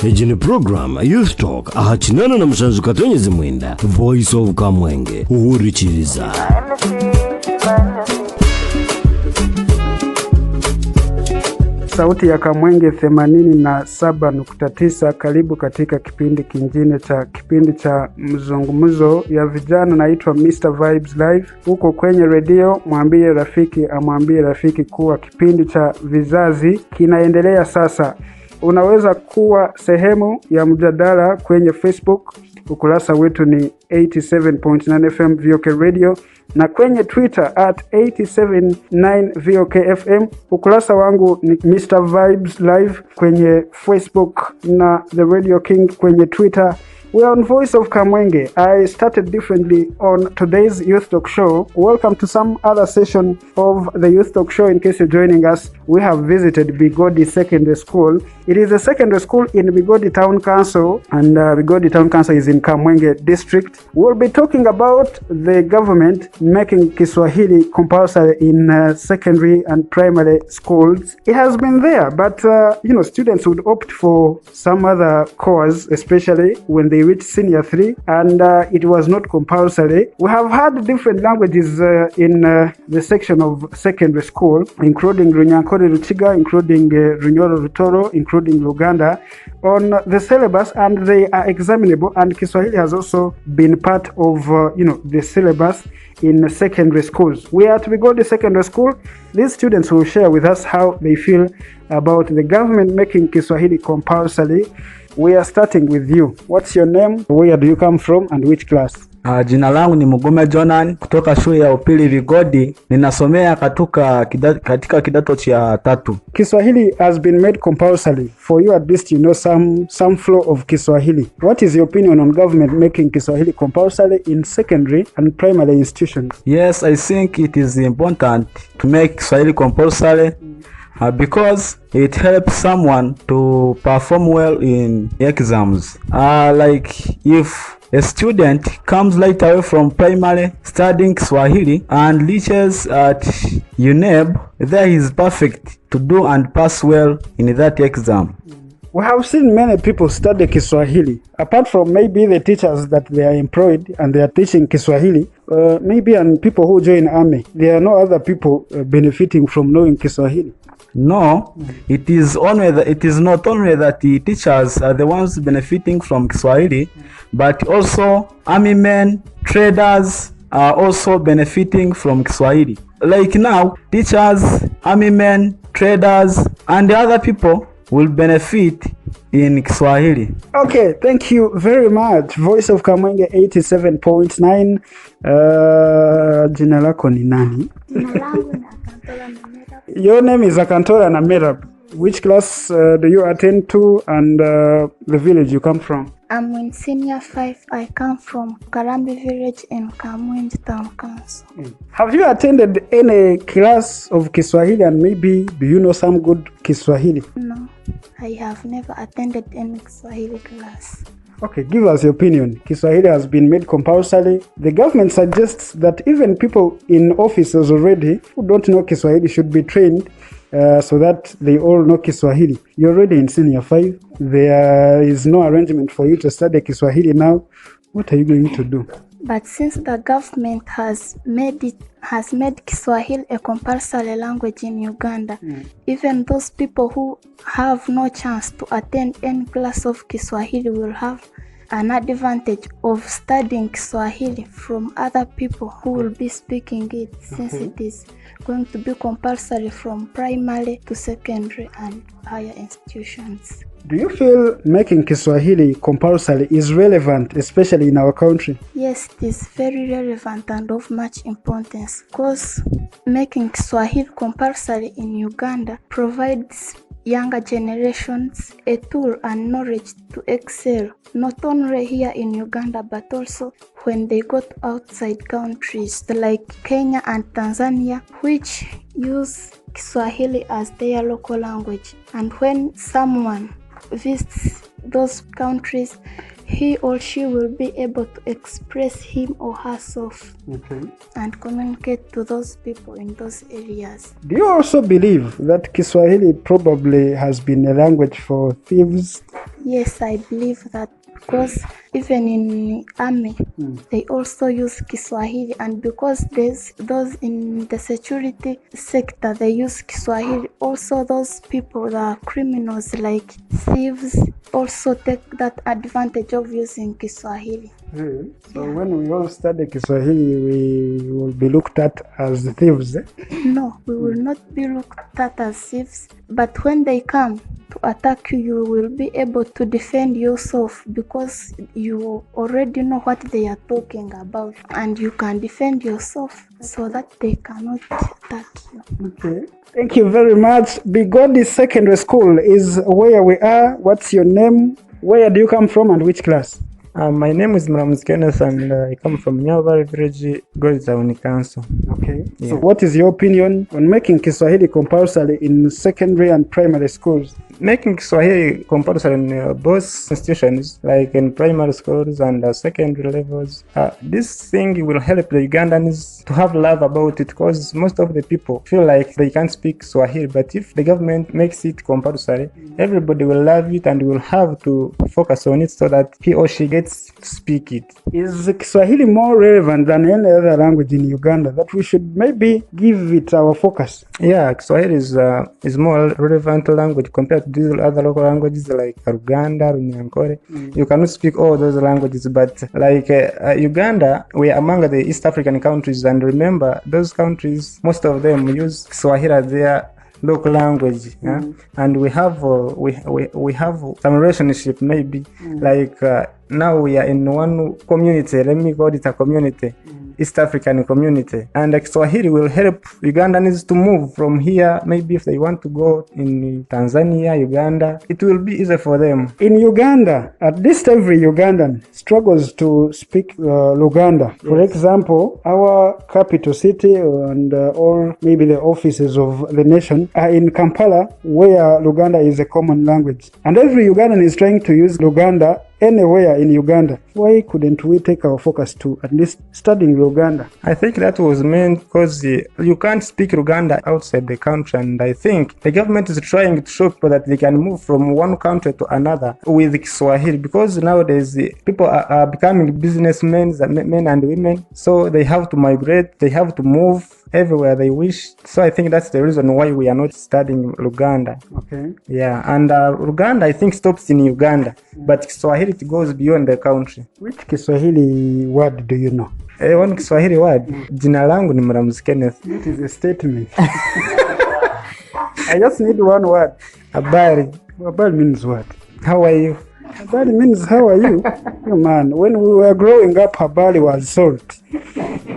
Ejini program Youth Talk ahachinana na mshanzu katonyezi mwenda Voice of Kamwenge uhurichiriza. Sauti ya Kamwenge 87.9. Karibu katika kipindi kingine cha mzungumzo ya vijana. Naitwa Mr. Vibes Live. Huko kwenye radio, mwambie rafiki amwambie rafiki kuwa kipindi cha vizazi kinaendelea sasa. Unaweza kuwa sehemu ya mjadala kwenye Facebook. Ukurasa wetu ni 87.9 FM VOK Radio na kwenye Twitter @879 VOK FM. Ukurasa wangu ni Mr. Vibes Live kwenye Facebook na The Radio King kwenye Twitter. We are on Voice of Kamwenge. I started differently on today's Youth Talk Show. Welcome to some other session of the Youth Talk Show. In case you're joining us, we have visited Bigodi Secondary School. It is a secondary school in Bigodi Town Council, and Bigodi Town Council is in Kamwenge District. We'll be talking about the government making Kiswahili compulsory in secondary and primary schools. It has been there, but students would opt for some other course, especially when they reach senior 3, and it was not compulsory. We have had different languages in the section of secondary school, including Runyankore Ruchiga, including Runyoro Rutoro, including Uganda on the syllabus, and they are examinable, and Kiswahili has also been part of the syllabus in secondary schools. We are at Bigodi Secondary School. These students will share with us how they feel about the government making Kiswahili compulsory. We are starting with you. What's your name? Where do you come from and which class? Jina langu ni Mugume Jonan kutoka shule ya upili Bigodi. Ninasomea katika kidato cha 3. Kiswahili has been made compulsory. For you at least you know some flow of Kiswahili. What is your opinion on government making Kiswahili compulsory in secondary and primary institutions? Yes, I think it is important to make Kiswahili compulsory because it helps someone to perform well in exams. Like if a student comes right away from primary studying Kiswahili and reaches at UNEB, there he is perfect to do and pass well in that exam. We have seen many people study Kiswahili. Apart from maybe the teachers that they are employed and they are teaching Kiswahili, maybe and people who join army, there are no other people benefiting from knowing Kiswahili. No, it is not only that the teachers are the ones benefiting from Kiswahili, but also army men, traders are also benefiting from Kiswahili. Like now, teachers, army men, traders, and the other people will benefit in Kiswahili. Okay, thank you very much. Voice of Kamwenge 87.9. Jina lako ni nani? Your name is Akantora Namerab. Which class do you attend to and the village you come from? I'm in senior 5. I come from Karambi village in Kamwenge Town Council. Have you attended any class of Kiswahili and maybe do you know some good Kiswahili? No, I have never attended any Kiswahili class. Okay, give us your opinion. Kiswahili has been made compulsory. The government suggests that even people in offices already who don't know Kiswahili should be trained so that they all know Kiswahili. You're already in senior 5. There is no arrangement for you to study Kiswahili now. What are you going to do? But since the government has made Kiswahili a compulsory language in Uganda, even those people who have no chance to attend any class of Kiswahili will have an advantage of studying Kiswahili from other people who will be speaking it, since it is going to be compulsory from primary to secondary and higher institutions. Do you feel making Kiswahili compulsory is relevant, especially in our country? Yes, it is very relevant and of much importance, because making Kiswahili compulsory in Uganda provides younger generations a tool and knowledge to excel, not only here in Uganda but also when they go to outside countries like Kenya and Tanzania, which use Kiswahili as their local language. And when someone visits those countries, he or she will be able to express him or herself and communicate to those people in those areas. Do you also believe that Kiswahili probably has been a language for thieves Yes, I believe that because even in army, they also use Kiswahili, and because there's those in the security sector, they use Kiswahili. Also, those people that are criminals like thieves also take that advantage of using Kiswahili. Really? So when we all study Kiswahili, we will be looked at as thieves. No, we will not be looked at as thieves, but when they come to attack you, you will be able to defend yourself because you already know what they are talking about, and you can defend yourself so that they cannot attack you. Okay. Thank you very much. Bigodi Secondary School is where we are. What's your name? Where do you come from and which class? My name is Mramuz Kenneth and I come from Nyabari Village, Bigodi Town Council. Okay. Yeah. So what is your opinion on making Kiswahili compulsory in secondary and primary schools? Making Kiswahili compulsory in both institutions, like in primary schools and secondary levels, this thing will help the Ugandans to have love about it, because most of the people feel like they can't speak Swahili. But if the government makes it compulsory, everybody will love it and will have to focus on it so that he or she gets to speak it. Is Kiswahili more relevant than any other language in Uganda that we should maybe give it our focus? Yeah, Kiswahili is more relevant language compared to these other local languages like Uganda, Runyankore. You cannot speak all those languages, but like Uganda, we are among the East African countries, and remember, those countries, most of them use Swahili as their local language, and we have some relationship maybe, like now we are in one community, let me call it a community, East African community, and Kiswahili will help Ugandans to move from here. Maybe if they want to go in Tanzania, Uganda, it will be easier for them. In Uganda, at least every Ugandan struggles to speak Luganda. For example, our capital city and or maybe the offices of the nation are in Kampala, where Luganda is a common language. And every Ugandan is trying to use Luganda anywhere in Uganda. Why couldn't we take our focus to at least studying Luganda? I think that was meant because you can't speak Luganda outside the country, and I think the government is trying to show people that they can move from one country to another with Kiswahili, because nowadays people are becoming businessmen, men and women, so they have to migrate, they have to move everywhere they wish. So I think that's the reason why we are not studying Luganda. Okay. Yeah, and Luganda I think stops in Uganda, but Kiswahili it goes beyond the country. Which Kiswahili word do you know? One Kiswahili word, jina langu ni Mramuz Kenneth. It is a statement. I just need one word. Habari. Habari means what? How are you? Habari means how are you? Oh man, when we were growing up, habari was salt.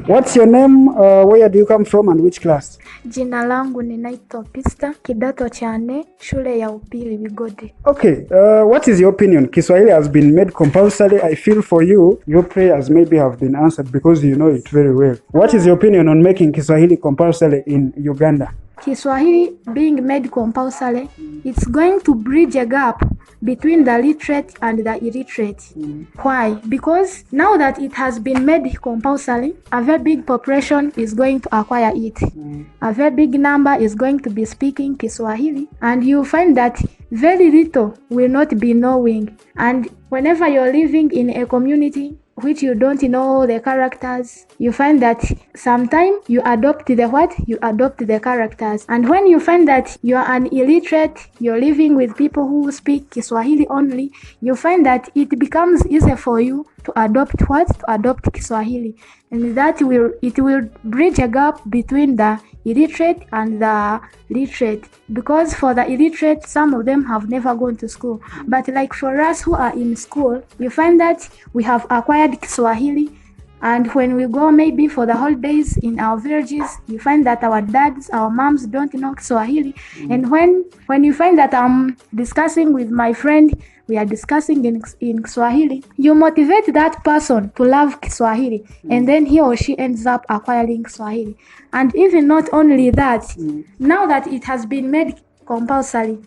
What's your name? Where do you come from and which class? Jina langu ninaitwa Pista, kidato cha 4, shule ya upili Bigodi. Okay, what is your opinion? Kiswahili has been made compulsory. I feel for you, your prayers maybe have been answered because you know it very well. What is your opinion on making Kiswahili compulsory in Uganda? Kiswahili being made compulsory, it's going to bridge a gap between the literate and the illiterate. Why? Because now that it has been made compulsory, a very big population is going to acquire it. A very big number is going to be speaking Kiswahili, and you find that very little will not be knowing. And whenever you're living in a community which you don't know the characters, you find that sometimes you adopt the characters. And when you find that you are an illiterate, you're living with people who speak Kiswahili only, you find that it becomes easier for you to adopt Kiswahili. And it will bridge a gap between the illiterate and the literate, because for the illiterate, some of them have never gone to school, but like for us who are in school, you find that we have acquired Kiswahili. And when we go maybe for the holidays in our villages, you find that our dads, our moms don't know Kiswahili. And when you find that I'm discussing with my friend, we are discussing in Kiswahili, you motivate that person to love Kiswahili, and then he or she ends up acquiring Kiswahili. And even not only that, now that it has been made compulsory,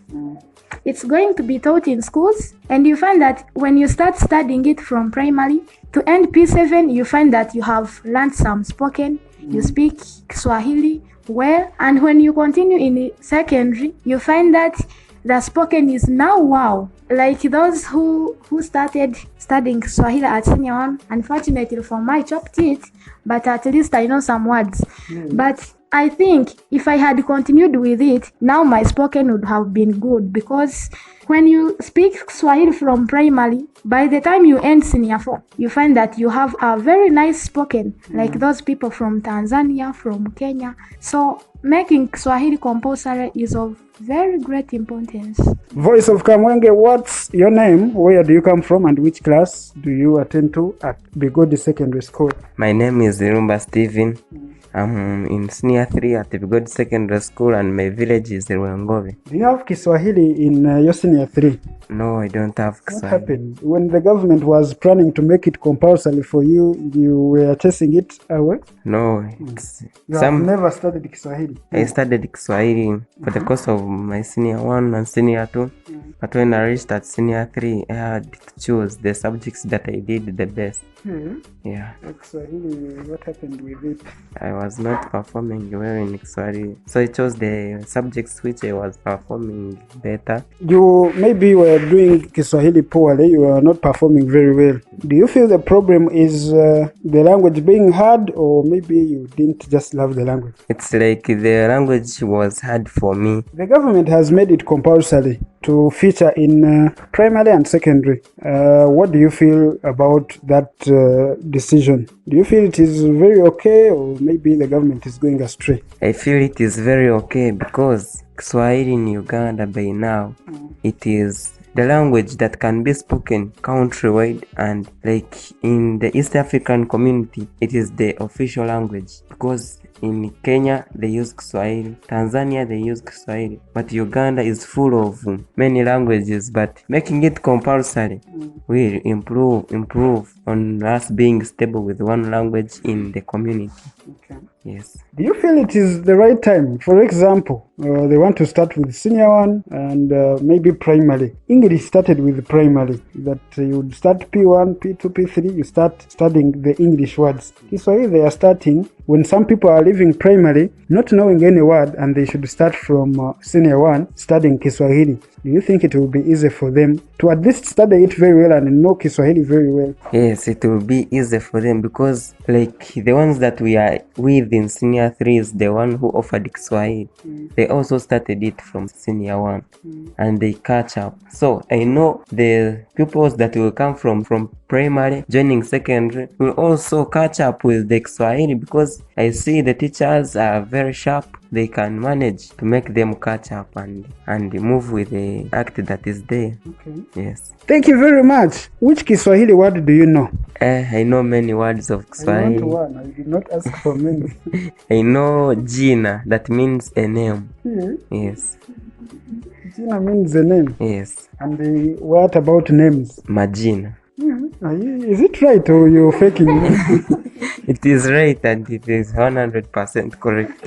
it's going to be taught in schools, and you find that when you start studying it from primary to end P7, you find that you have learned some spoken, you speak Kiswahili well, and when you continue in secondary, you find that the spoken is now wow. Like those who started studying Swahili at senior one, unfortunately for my chopped it, but at least I know some words. But I think if I had continued with it, now my spoken would have been good, because when you speak Swahili from primary, by the time you end senior 4, you find that you have a very nice spoken, like those people from Tanzania, from Kenya. So making Swahili compulsory is of very great importance. Voice of Kamwenge, what's your name? Where do you come from and which class do you attend to at Bigodi Secondary School? My name is Irumba Steven. I'm in senior 3 at the Bigodi Secondary School and my village is Rwangove. Do you have Kiswahili in your senior 3? No, I don't have Kiswahili. What happened? When the government was planning to make it compulsory for you, you were chasing it away? No, You have never studied Kiswahili? I studied Kiswahili for the course of my senior 1 and senior 2. But when I reached at senior 3, I had to choose the subjects that I did the best. Yeah. Kiswahili, what happened with it? I was not performing well in Kiswahili, so I chose the subjects which I was performing better. You maybe were doing Kiswahili poorly, you were not performing very well. Do you feel the problem is the language being hard, or maybe you didn't just love the language? It's like the language was hard for me. The government has made it compulsory to feature in primary and secondary. What do you feel about that decision? Do you feel it is very okay, or maybe the government is going astray? I feel it is very okay because Kiswahili in Uganda by now, it is the language that can be spoken countrywide, and like in the East African community, it is the official language, because in Kenya they use Kiswahili, Tanzania they use Kiswahili, but Uganda is full of many languages. But making it compulsory will improve on us being stable with one language in the community. Okay. Yes. Do you feel it is the right time? For example, they want to start with senior 1 and maybe primary. English started with primary, that you would start P1, P2, P3, you start studying the English words. Kiswahili they are starting when some people are leaving primary not knowing any word, and they should start from senior 1 studying Kiswahili. Do you think it will be easy for them to at least study it very well and know Kiswahili very well? Yes, it will be easy for them, because like the ones that we are with in senior 3 is the one who offered Kiswahili. They also started it from senior 1 and they catch up. So I know the pupils that will come from primary joining secondary will also catch up with the Kiswahili, because I see the teachers are very sharp. They can manage to make them catch up and move with the act that is there. Okay. Yes. Thank you very much. Which Kiswahili word do you know? I know many words of Kiswahili. I want one. I did not ask for many. I know Jina, that means a name. Yes. Jina means the name. Yes. And what about names? Majina. Is it right, or you're faking? It is right, and it is 100% correct.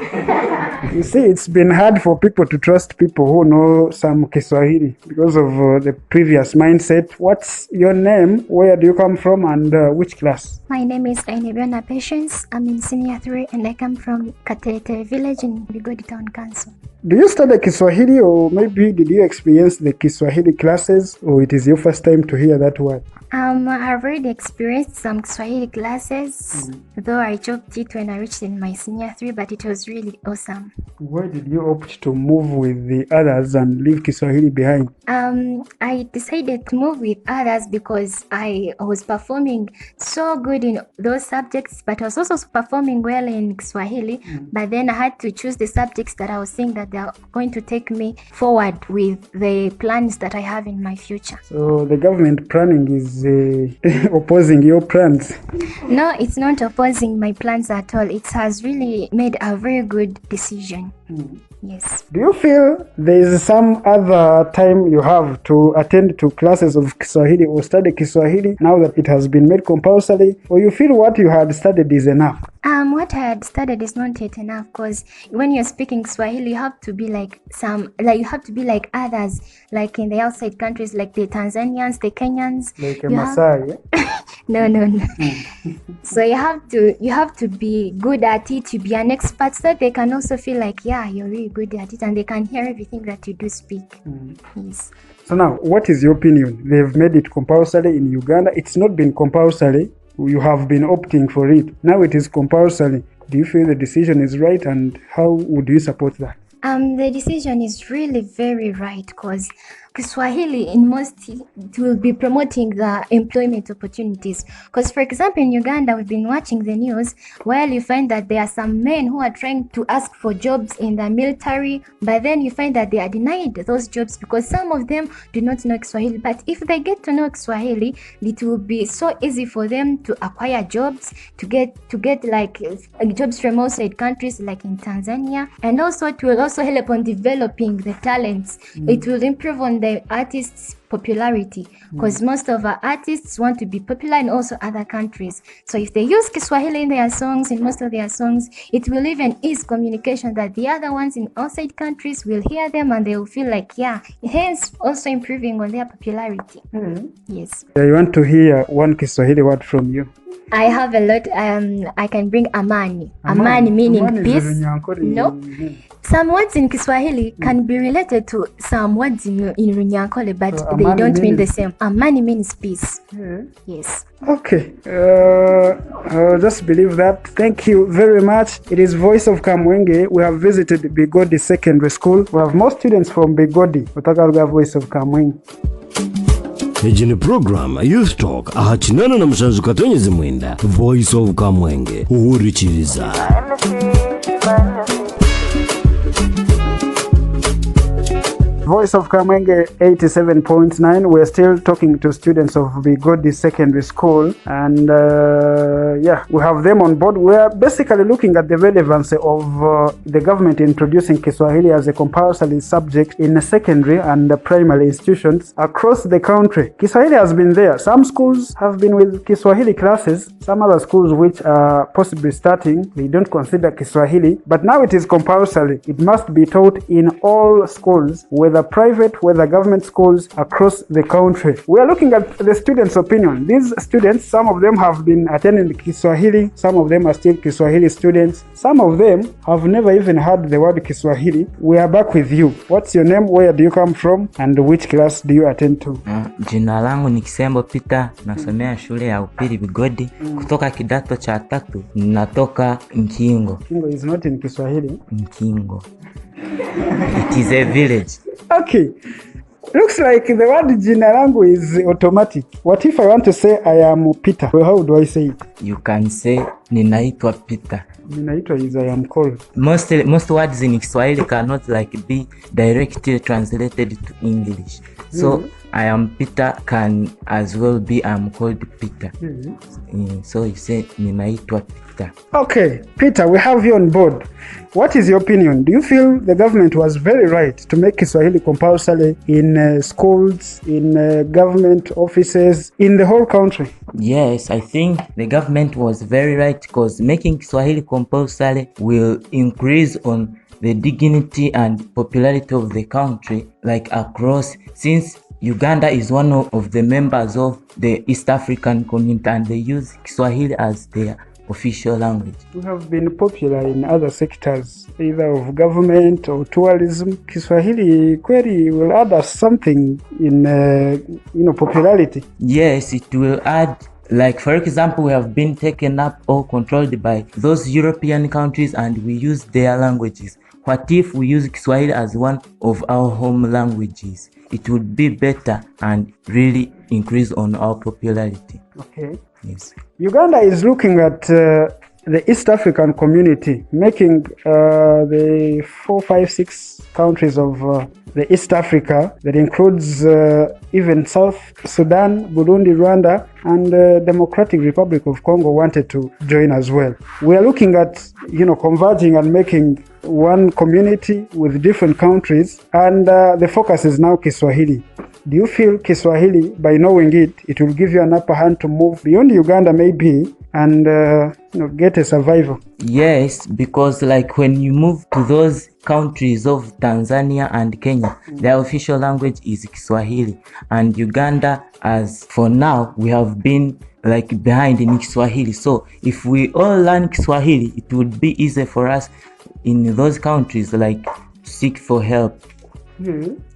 You see, it's been hard for people to trust people who know some Kiswahili because of the previous mindset. What's your name? Where do you come from, and which class? My name is Ainebiona Patience. I'm in senior 3 and I come from Katete village in Bigodi Town Council. Do you study Kiswahili, or maybe did you experience the Kiswahili classes, or it is your first time to hear that word? I've already experienced some Kiswahili classes, though I dropped it when I reached in my senior 3, but it was really awesome. Why did you opt to move with the others and leave Kiswahili behind? I decided to move with others because I was performing so good in those subjects, but I was also performing well in Kiswahili. But then I had to choose the subjects that I was seeing that they are going to take me forward with the plans that I have in my future. So the government planning is opposing your plans? No, it's not opposing my plans at all. It has really made a very good decision. Yes. Do you feel there is some other time you have to attend to classes of Kiswahili or study Kiswahili now that it has been made compulsory, or you feel what you had studied is enough? What I had studied is not yet enough, because when you're speaking Swahili, you have to be like others, like in the outside countries, like the Tanzanians, the Kenyans. Like a Maasai, yeah? No. So you have to be good at it, to be an expert, so that they can also feel like, yeah, you're really good at it, and they can hear everything that you do speak. Yes. So now, what is your opinion? They've made it compulsory in Uganda. It's not been compulsory. You have been opting for it. Now it is compulsory. Do you feel the decision is right, and how would you support that? The decision is really very right, because Kiswahili it will be promoting the employment opportunities. Because, for example, in Uganda, we've been watching the news where you find that there are some men who are trying to ask for jobs in the military, but then you find that they are denied those jobs because some of them do not know Kiswahili. But if they get to know Kiswahili, it will be so easy for them to acquire jobs, to get like jobs from outside countries like in Tanzania, and also it will also help on developing the talents. It will improve on the artists' popularity, because most of our artists want to be popular in also other countries. So if they use Kiswahili in their songs, in most of their songs, it will even ease communication, that the other ones in outside countries will hear them and they will feel like, yeah, hence also improving on their popularity. Yes. I want to hear one Kiswahili word from you. I have a lot. I can bring amani. Amani meaning peace. No. Some words in Kiswahili can be related to some words in Runyankole, but so they don't mean the same. Amani means peace. Yes. Okay. Just believe that. Thank you very much. It is Voice of Kamwenge. We have visited Bigodi Secondary School. We have more students from Bigodi. Utakaruga Voice of Kamwenge. Ejini program Youth Talk ahachinana na mshanzu katonyezi mwenda Voice of Kamwenge uhurichiriza. Voice of Kamwenge 87.9. We're still talking to students of Bigodi Secondary School, and we have them on board. We're basically looking at the relevance of the government introducing Kiswahili as a compulsory subject in secondary and primary institutions across the country. Kiswahili has been there. Some schools have been with Kiswahili classes. Some other schools which are possibly starting, they don't consider Kiswahili, but now it is compulsory. It must be taught in all schools, whether private, whether government schools across the country. We are looking at the students' opinion. These students, some of them have been attending Kiswahili, some of them are still Kiswahili students, some of them have never even heard the word Kiswahili. We are back with you. What's your name? Where do you come from? And which class do you attend to? Jina langu ni Kisembo Peter, nasomea shule ya upili Bigodi. Kutoka kidato cha 3, natoka Nkingo. Nkingo is not in Kiswahili. Nkingo. It is a village. Okay. Looks like the word jina langu is automatic. What if I want to say I am Peter? Well, how do I say it? You can say ninaitwa Peter. Ninaitwa is I am called. Most words in Kiswahili cannot be directly translated to English. So I am Peter can as well be I am called Peter. So you say ninaitwa Peter. Okay, Peter, we have you on board. What is your opinion? Do you feel the government was very right to make Kiswahili compulsory in schools, in government offices, in the whole country? Yes, I think the government was very right, because making Kiswahili compulsory will increase on the dignity and popularity of the country, across, since Uganda is one of the members of the East African community and they use Kiswahili as their official language. We have been popular in other sectors, either of government or tourism. Kiswahili query will add us something in popularity. Yes, it will add. For example, we have been taken up or controlled by those European countries and we use their languages. What if we use Kiswahili as one of our home languages? It would be better and really increase on our popularity. Okay. Yes. Uganda is looking at the East African community, making the 4, 5, 6 countries of the East Africa, that includes even South Sudan, Burundi, Rwanda, and the Democratic Republic of Congo wanted to join as well. We are looking at, converging and making one community with different countries, and the focus is now Kiswahili. Do you feel Kiswahili, by knowing it, it will give you an upper hand to move beyond Uganda maybe and get a survival? Yes, because when you move to those countries of Tanzania and Kenya, their official language is Kiswahili. And Uganda, as for now, we have been like behind in Kiswahili. So if we all learn Kiswahili, it would be easier for us in those countries like seek for help.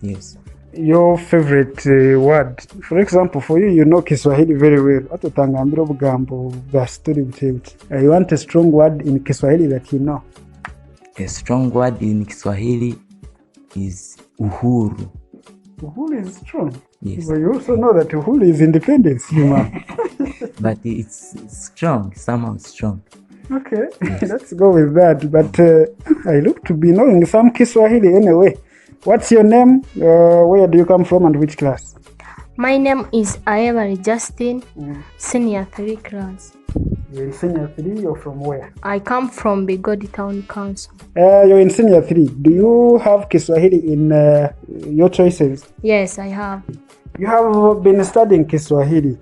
Yes. Your favorite word, for example, for you, you know Kiswahili very well. Watotangambira obugambo bwa story butebuti. You want a strong word in Kiswahili that you know? A strong word in Kiswahili is uhuru. Uhuru is strong. Yes. But you also know that uhuru is independence, man. But it's strong, somehow strong. Okay, let's go with that. But I look to be knowing some Kiswahili anyway. What's your name? Where do you come from and which class? My name is Ayevari Justin, senior 3 class. You're in senior 3, you're from where? I come from Bigodi Town Council. You're in senior 3. Do you have Kiswahili in your choices? Yes, I have. You have been studying Kiswahili.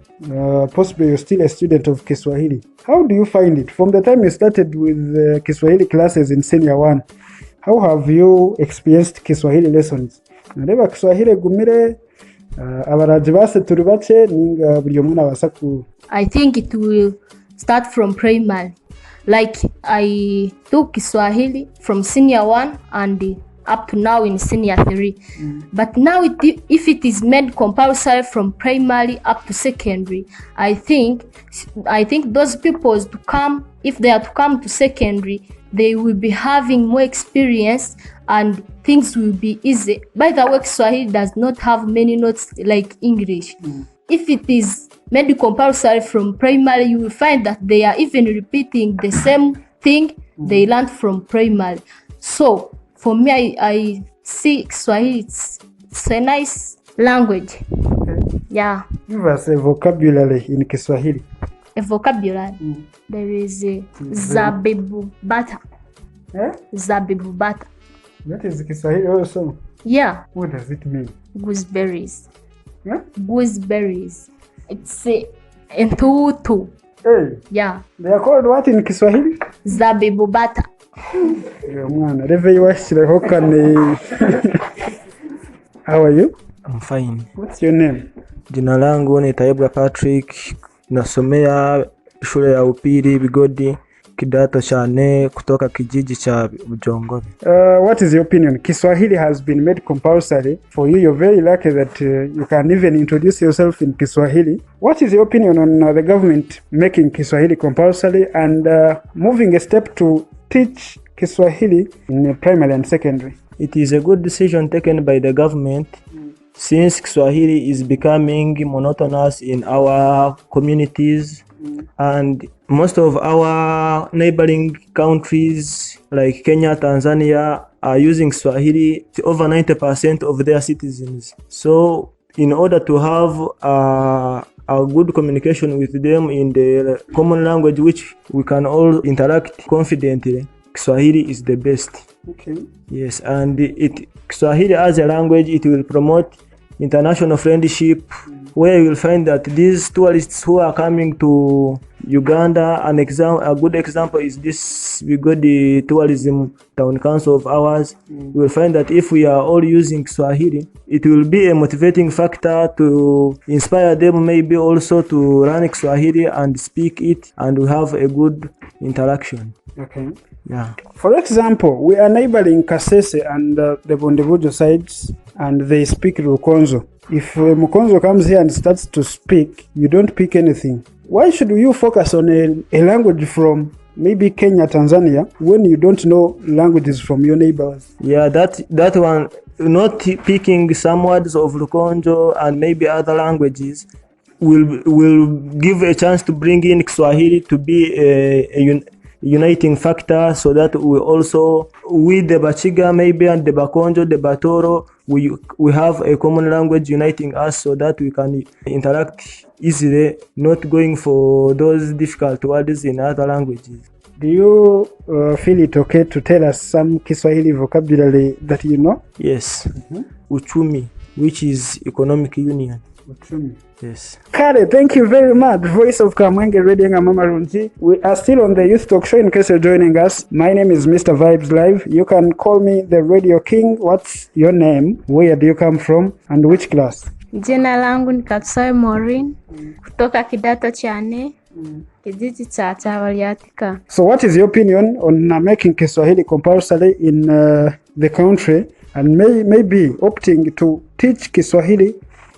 Possibly you're still a student of Kiswahili. How do you find it? From the time you started with Kiswahili classes in senior 1, how have you experienced Kiswahili lessons? Nareba Kiswahili gumire abaraji base turi bake ninga buri umwe nabasa ku. I think it will start from primary. Like I took Kiswahili from senior 1 and up to now in senior 3. But now if it is made compulsory from primary up to secondary, I think those people to come, if they are to come to secondary, they will be having more experience and things will be easy. By the way, Kiswahili does not have many notes like English. If it is made compulsory from primary, you will find that they are even repeating the same thing they learned from primary. So for me, I see Kiswahili, it's a nice language. Okay. Yeah. Give us a vocabulary in Kiswahili. A vocabulary. There is zabibu bata. Zabibu bata. That is Kiswahili also? Yeah. What does it mean? Gooseberries. Gooseberries. It's a entutu. Hey. Yeah. They are called what in Kiswahili? Zabibu bata. Mwana, reve iwashyireho kane. How are you? I'm fine. What's your name? Jina langu ni Taibwa Patrick. Nasomea shule ya upili Bigodi kidato cha 4 kutoka kijiji cha Bujongobe. What is your opinion? Kiswahili has been made compulsory. For you, you're very lucky that you can even introduce yourself in Kiswahili. What is your opinion on the government making Kiswahili compulsory and moving a step to teach Kiswahili in primary and secondary? It is a good decision taken by the government since Kiswahili is becoming monotonous in our communities and most of our neighboring countries like Kenya, Tanzania are using Swahili to over 90% of their citizens. So in order to have a good communication with them in the common language which we can all interact confidently, Kiswahili is the best. Okay. Yes, and Kiswahili as a language, it will promote international friendship, where you will find that these tourists who are coming to Uganda, a good example is this Bigodi Tourism Town Council of ours. You will find that if we are all using Swahili, it will be a motivating factor to inspire them maybe also to learn Swahili and speak it, and we have a good interaction. Okay. Yeah. For example, we are neighboring Kasese and the Bondevujo sides, and they speak Rukonzo. If Mukonzo comes here and starts to speak, you don't pick anything. Why should you focus on a language from maybe Kenya, Tanzania, when you don't know languages from your neighbors? Yeah, that one, not picking some words of Rukonjo and maybe other languages will give a chance to bring in Kiswahili to be a uniting factor, so that we also, with the Bachiga maybe and the Bakonjo, the Batoro, we have a common language uniting us so that we can interact easily, not going for those difficult words in other languages. Do you feel it okay to tell us some Kiswahili vocabulary that you know? Yes. Uchumi, which is economic union. Uchumi. Yes. Kare, thank you very much. Voice of Kamwenge Radio and Mama Runji. We are still on the Youth Talk Show in case you're joining us. My name is Mr. Vibes Live. You can call me the Radio King. What's your name? Where do you come from? And which class? Jina langu ni Katsoe Maureen kutoka kidato cha 4 kijiji cha Tawaliatika. So what is your opinion on making Kiswahili compulsory in the country and maybe opting to teach Kiswahili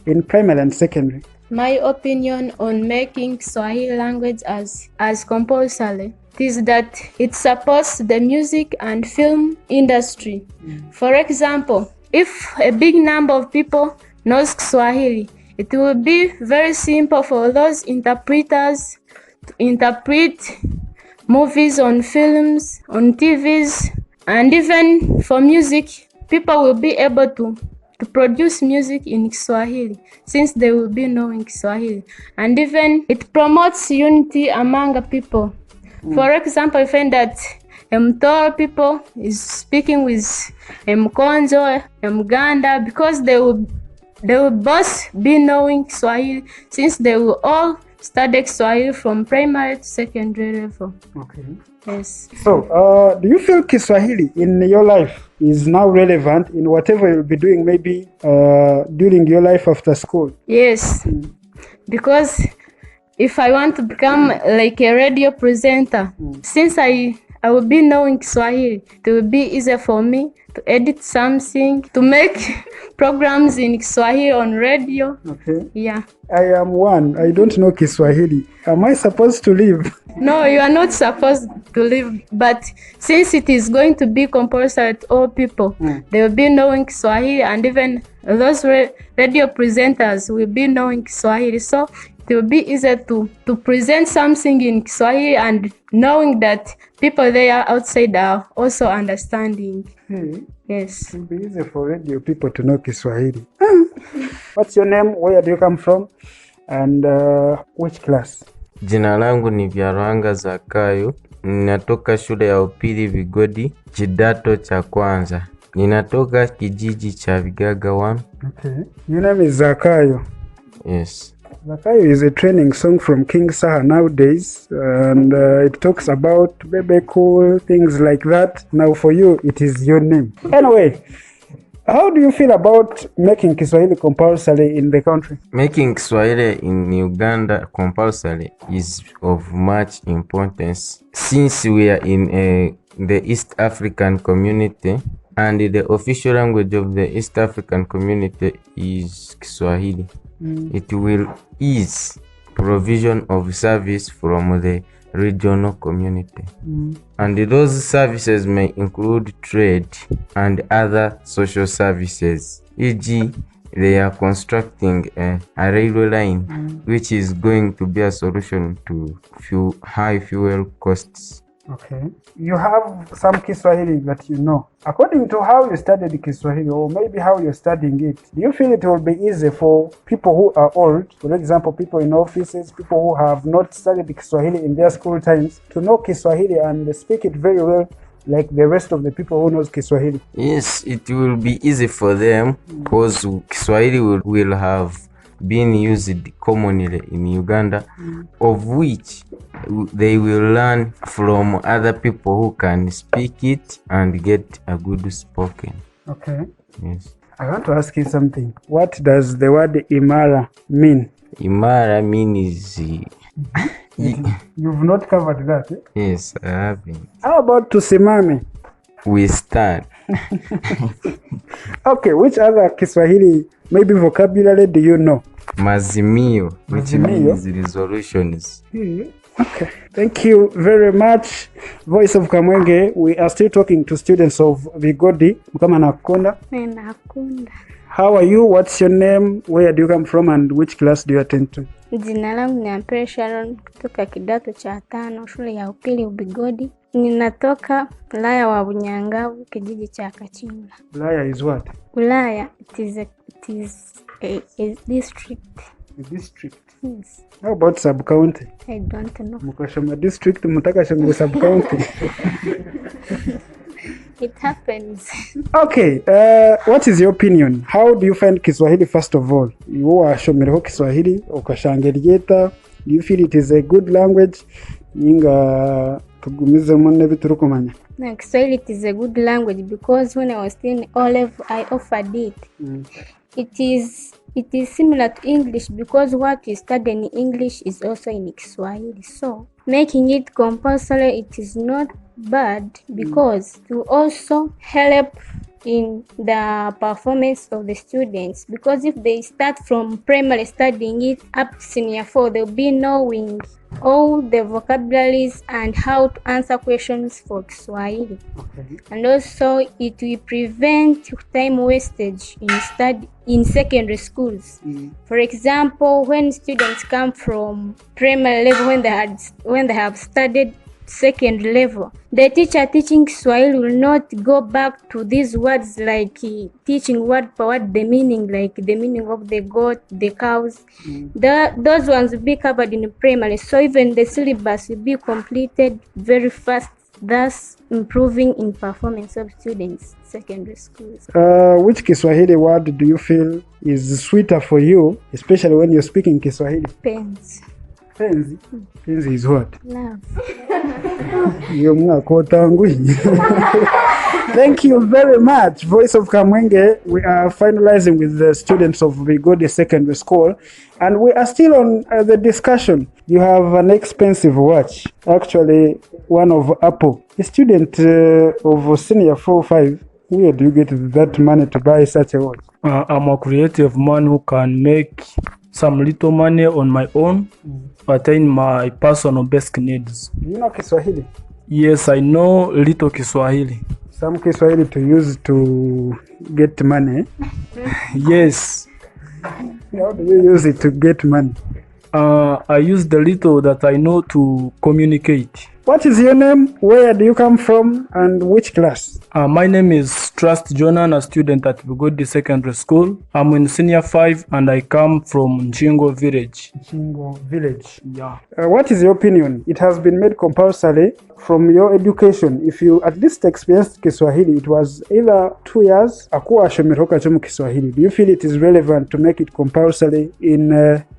in primary and secondary? My opinion on making Swahili language as compulsory is that it supports the music and film industry. For example, if a big number of people knows Kiswahili, it will be very simple for those interpreters to interpret movies on films, on TVs, and even for music, people will be able to produce music in Kiswahili since they will be knowing Kiswahili. And even it promotes unity among people. For example, I find that Mtoro people is speaking with Mkonjo, Mganda, because they will both be knowing Kiswahili since they will all study Kiswahili from primary to secondary level. Okay. Yes. So, do you feel Kiswahili in your life is now relevant in whatever you'll be doing maybe during your life after school? Yes, because if I want to become like a radio presenter, since I will be knowing Kiswahili, it will be easier for me to edit something, to make programs in Kiswahili on radio. Okay. Yeah. I am one. I don't know Kiswahili. Am I supposed to leave? No, you are not supposed to leave. But since it is going to be compulsory to all people, they will be knowing Kiswahili, and even those radio presenters will be knowing Kiswahili. So it will be easier to present something in Kiswahili and knowing that people there outside are also understanding. Yes. It will be easy for radio people to know Kiswahili. What's your name? Where do you come from? And which class? Jina langu ni Vyarwanga Zakayo. Ninatoka shule ya upili Bigodi, kidato cha kwanza. Ninatoka kijiji cha Vigaga 1. Okay. Your name is Zakayo. Yes. Zakayo is a training song from King Saha nowadays, and it talks about baby cool, things like that. Now for you, it is your name. Anyway, how do you feel about making Kiswahili compulsory in the country? Making Kiswahili in Uganda compulsory is of much importance since we are in the East African community, and the official language of the East African community is Kiswahili. It will ease provision of service from the regional community. And those services may include trade and other social services. E.g., they are constructing a railway line, which is going to be a solution to high fuel costs. Okay. You have some Kiswahili that you know. According to how you studied Kiswahili, or maybe how you're studying it, do you feel it will be easy for people who are old, for example, people in offices, people who have not studied Kiswahili in their school times, to know Kiswahili and speak it very well like the rest of the people who knows Kiswahili? Yes, it will be easy for them because Kiswahili will have been used commonly in Uganda, of which they will learn from other people who can speak it and get a good spoken. Okay. Yes. I want to ask you something. What does the word imara mean? Imara means You've not covered that, eh? Yes, I haven't. How about tusimame? We stand. Okay, which other Kiswahili maybe vocabulary do you know? Mazimio, which means resolutions. Okay, thank you very much, Voice of Kamwenge. We are still talking to students of Bigodi. Mkama nakunda. Nakunda. How are you? What's your name? Where do you come from and which class do you attend to? Jina langu ni Ampere Sharon kutoka kidato cha 5 shule ya upili Bigodi. Ninatoka Ulaya wa Bunyangavu kijiji cha Kachimla. Ulaya is what? Ulaya, it is a district. A district? Yes. How about sub-county? I don't know. Mukashama district, mutakashama sub-county. It happens. Okay, what is your opinion? How do you find Kiswahili first of all? You are shomereho Kiswahili, ukashangelieta. Do you feel it is a good language? Inga tugumize mone biturukumanya. No, Kiswahili it is a good language because when I was in O level I offered it. It is it is similar to English because what you study in English is also in Kiswahili. So making it compulsory, it is not bad because it will also help in the performance of the students, because if they start from primary studying it up to senior 4, they'll be knowing all the vocabularies and how to answer questions for Kiswahili. Okay. And also it will prevent time wastage in secondary schools. For example, when students come from primary level, when they have studied secondary level, the teacher teaching Kiswahili will not go back to these words like teaching word per word the meaning, like the meaning of the goat, the cows. Those ones will be covered in primary, so even the syllabus will be completed very fast, thus improving in performance of students in secondary schools. Which Kiswahili word do you feel is sweeter for you, especially when you're speaking Kiswahili? Penzi. Penzi? Penzi is what? Love. Thank you very much, Voice of Kamwenge. We are finalizing with the students of Bigodi Secondary School, and we are still on the discussion. You have an expensive watch, actually one of Apple. A student of senior 4-5, where do you get that money to buy such a watch? I'm a creative man who can make some little money on my own, attain my personal basic needs. Do you know Kiswahili? Yes, I know little Kiswahili. Some Kiswahili to use to get money? Yes. How do you use it to get money? I use the little that I know to communicate. What is your name? Where do you come from? And which class? My name is Trust Jonan, a student at Bigodi Secondary School. I'm in senior 5 and I come from Nchingo village. Nchingo village. Yeah. What is your opinion? It has been made compulsory from your education. If you at least experienced Kiswahili, it was either 2 years. Akuwa shomeroka chomu Kiswahili. Do you feel it is relevant to make it compulsory in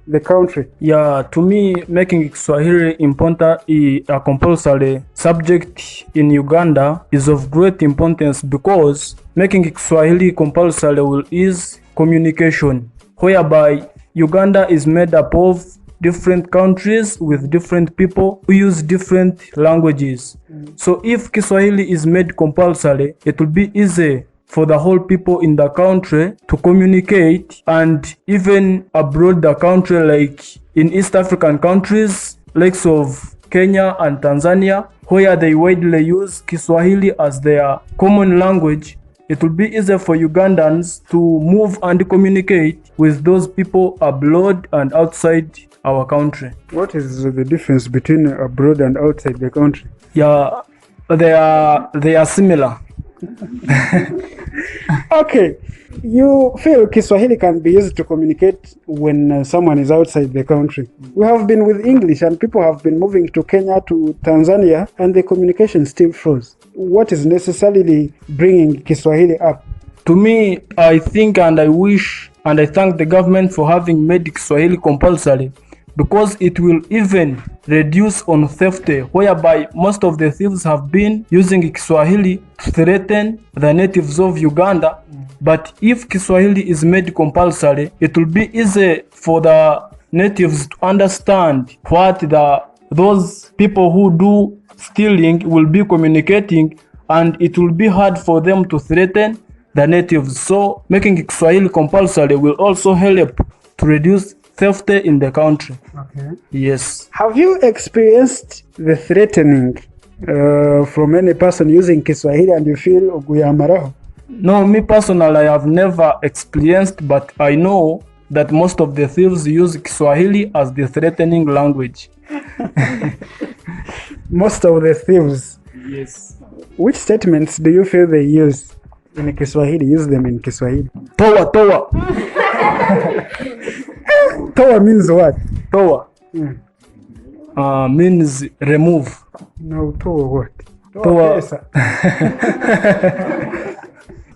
the country? Yeah, to me, making Kiswahili important a compulsory subject in Uganda is of great importance because making Kiswahili compulsory will ease communication, whereby Uganda is made up of different countries with different people who use different languages. So if Kiswahili is made compulsory, it will be easy for the whole people in the country to communicate, and even abroad the country, like in East African countries, likes of Kenya and Tanzania, where they widely use Kiswahili as their common language. It will be easier for Ugandans to move and communicate with those people abroad and outside our country. What is the difference between abroad and outside the country? Yeah, they are similar. Okay, you feel Kiswahili can be used to communicate when someone is outside the country. We have been with English and people have been moving to Kenya, to Tanzania, and the communication still froze. What is necessarily bringing Kiswahili up? To me, I think and I wish and I thank the government for having made Kiswahili compulsory, because it will even reduce on theft, whereby most of the thieves have been using Kiswahili to threaten the natives of Uganda. But if Kiswahili is made compulsory, it will be easy for the natives to understand what those people who do stealing will be communicating, and it will be hard for them to threaten the natives. So making Kiswahili compulsory will also help to reduce theft in the country. Okay. Yes. Have you experienced the threatening from any person using Kiswahili and you feel oguyamaraho? No, me personally, I have never experienced, but I know that most of the thieves use Kiswahili as the threatening language. Most of the thieves? Yes. Which statements do you feel they use in Kiswahili? Use them in Kiswahili. Toa, toa. Toa means what? Toa means remove. No, toa what? Toa.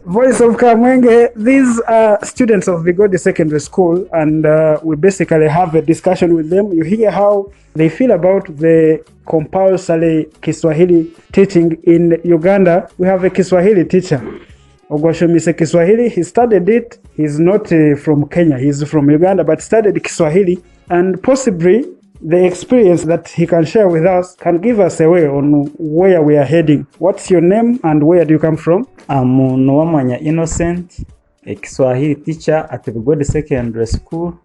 Voice of Kamwenge, these are students of Bigodi Secondary School, and we basically have a discussion with them. You hear how they feel about the compulsory Kiswahili teaching in Uganda. We have a Kiswahili teacher, Ogwashomise Kiswahili. He studied it He's not from Kenya, he's from Uganda, but studied Kiswahili, and possibly the experience that he can share with us can give us a way on where we are heading. What's your name and where do you come from? I'm Nwamanya Innocent, a Kiswahili teacher at Bigodi Secondary School,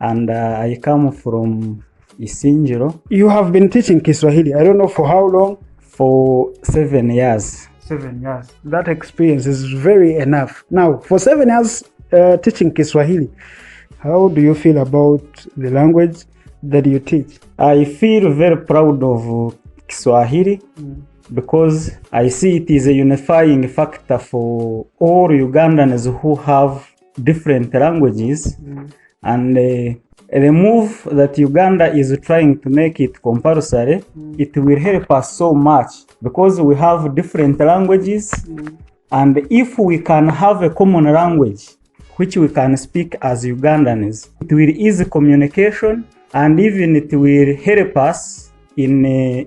and I come from Isinjiro. You have been teaching Kiswahili, I don't know for how long? For 7 years. 7 years. That experience is very enough. Now, for 7 years teaching Kiswahili, how do you feel about the language that you teach? I feel very proud of Kiswahili because I see it is a unifying factor for all Ugandans who have different languages, and the move that Uganda is trying to make it compulsory, it will help us so much because we have different languages, and if we can have a common language which we can speak as Ugandans, it will ease communication, and even it will help us in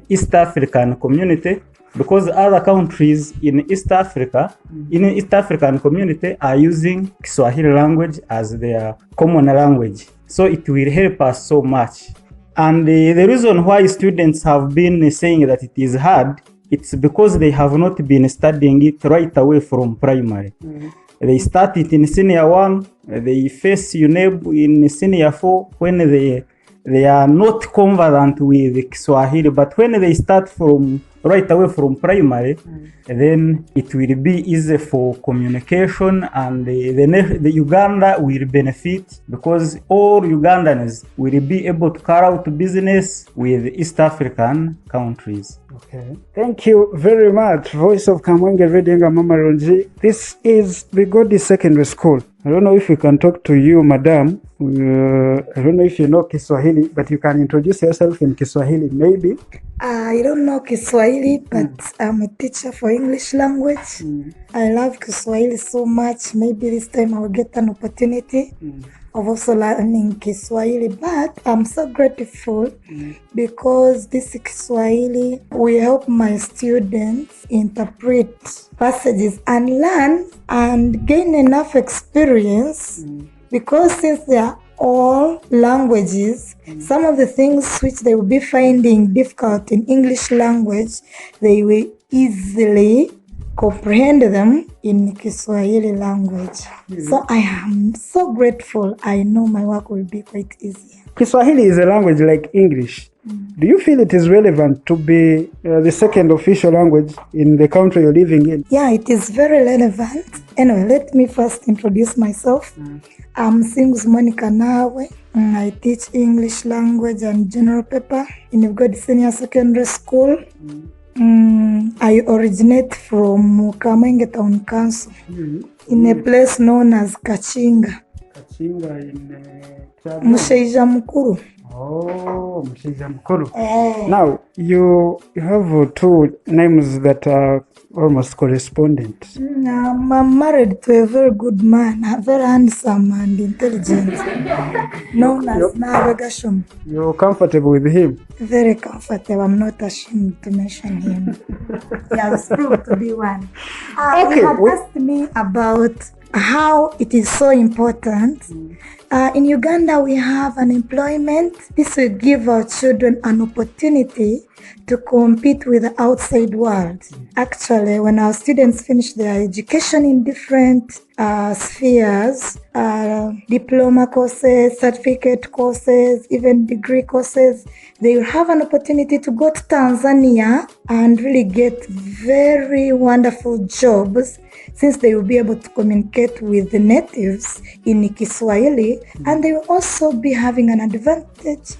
East African community, because other countries in East Africa, in East African community, are using Kiswahili language as their common language. So it will help us so much. And the reason why students have been saying that it is hard, it's because they have not been studying it right away from primary. They start it in senior 1, they face UNEB in senior 4 when they are not conversant with Kiswahili, but when they start from right away from primary, then it will be easy for communication, and the Uganda will benefit because all Ugandans will be able to carry out business with East African countries. Okay. Thank you very much, Voice of Kamwenge Radio Mama Ronji. This is Bigodi Secondary School. I don't know if we can talk to you, madam. I don't know if you know Kiswahili, but you can introduce yourself in Kiswahili, maybe. I don't know Kiswahili, but I'm a teacher for English language. I love Kiswahili so much. Maybe this time I will get an opportunity of also learning Kiswahili, but I'm so grateful because this Kiswahili will help my students interpret passages and learn and gain enough experience, because since they are all languages, some of the things which they will be finding difficult in English language, they will easily comprehend them in Kiswahili language. So I am so grateful. I know my work will be quite easy. Kiswahili is a language like English. Do you feel it is relevant to be the second official language in the country you're living in? Yeah, it is very relevant. Anyway, let me first introduce myself. I'm Sings Monica Nawe. I teach English language and general paper in Bigodi Secondary School. I originate from Kamwenge Town Council in a place known as Kachinga. Kachinga in Mushaija Mukuru. Oh, Mushaija Mukuru. Now, you have two names that are almost correspondent. I'm married to a very good man, very handsome and intelligent, known as Navegashum. You're comfortable with him? Very comfortable. I'm not ashamed to mention him. He has proved to be one. Okay. He had asked me about how it is so important. In Uganda, we have unemployment. This will give our children an opportunity to compete with the outside world. Actually, when our students finish their education in different spheres, diploma courses, certificate courses, even degree courses, they will have an opportunity to go to Tanzania and really get very wonderful jobs, since they will be able to communicate with the natives in Kiswahili, and they will also be having an advantage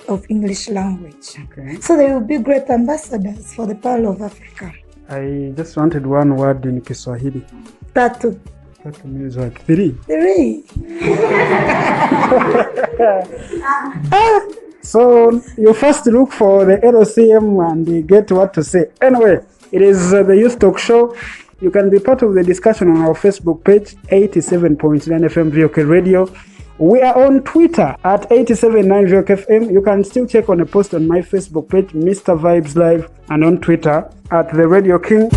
of English language. Okay. So they will be great ambassadors for the Pearl of Africa. I just wanted one word in Kiswahili. Tatu. Tatu means what? Three. So you first look for the LCM and you get what to say. Anyway, it is the Youth Talk Show. You can be part of the discussion on our Facebook page, 87.9 FM VOK Radio. We are on Twitter at 87.9 VOK FM. You can still check on a post on my Facebook page, Mr. Vibes Live, and on Twitter at The Radio King.